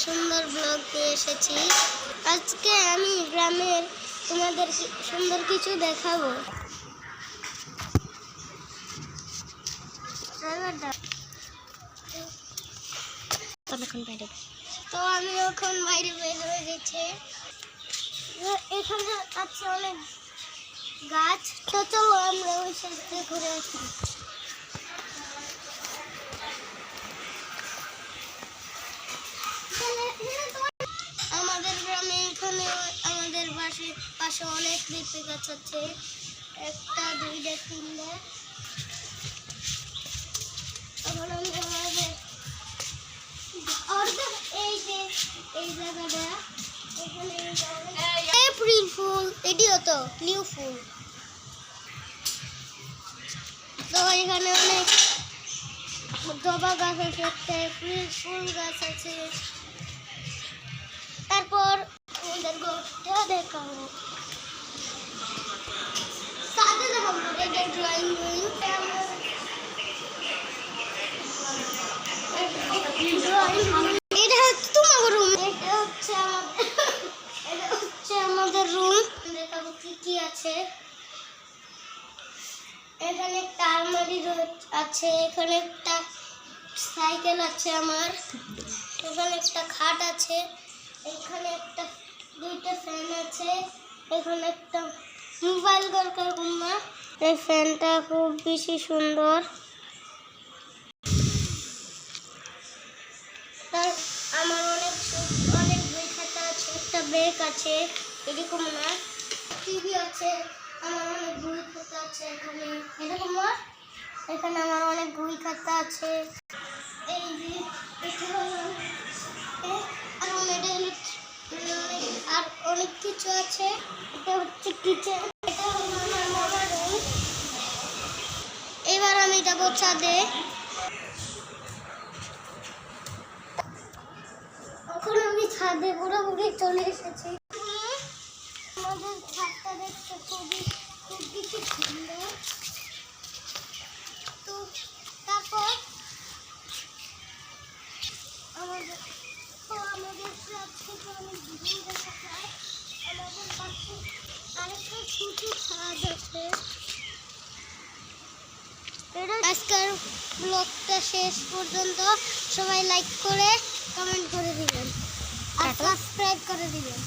সুন্দর ব্লগ নিয়ে এসেছি। আজকে আমি গ্রামের তোমাদের সুন্দর কিছু দেখাবো। তো আমি এখন বাইরে বের হয়ে গেছে। এখানে আছে অনেক গাছ, তো চলো আমরা ওই সাইডে ঘুরে আসি। আমাদের গ্রামে এখানে আমাদের পাশে অনেক লিচু গাছ আছে, একটা দুইটা তিনটা। তখন আমি আমাদের এই যে এই জায়গাটা এখানে এপ্রিল ফুল, এটিও তো নিউ ফুল। তো এখানে অনেক জবা গাছ আছে, একটা এপ্রিল ফুল গাছ আছে। তারপর আমাদের ঘরটা দেখাবো, সাথে দেখাবো এটা ড্রয়িং রুম। এটা হচ্ছে তোমার রুম, এটা হচ্ছে আমাদের রুম। দেখাবো কি কি আছে। এখানে একটা আলমারি আছে, এখানে একটা সাইকেল আছে আমার, এখানে একটা খাট আছে, এখানে একটা দুইটা ফ্যান আছে, এখানে একটা মোবাইল দরকার কুম্মা। এই ফ্যানটা খুব বেশি সুন্দর। তার আমার অনেক বই খাতা আছে, একটা ব্যাগ আছে, এরকম না, টিভি আছে, আমার অনেক বই খাতা আছে এখানে, এরকম না, এখানে আমার অনেক বই খাতা আছে। এই যে এটা হলো আর অনেক কিছু আছে। এটা হচ্ছে কিচেন, এটা হলো আমার মামার রুম। এবার আমি যাবো ছাদে। এখন আমি ছাদে পুরোপুরি চলে এসেছি। আমাদের ছাদটা দেখতে খুব বেশি সুন্দর। তো তারপর আমাদের ছাদ থেকে অনেক ভিউ দেখা যায়। আমাদের পাশে আরেকটা ছোট ছাদ আছে। আজকের ব্লগটা শেষ পর্যন্ত সবাই লাইক করে কমেন্ট করে দিবেন আর সাবস্ক্রাইব করে দিবেন।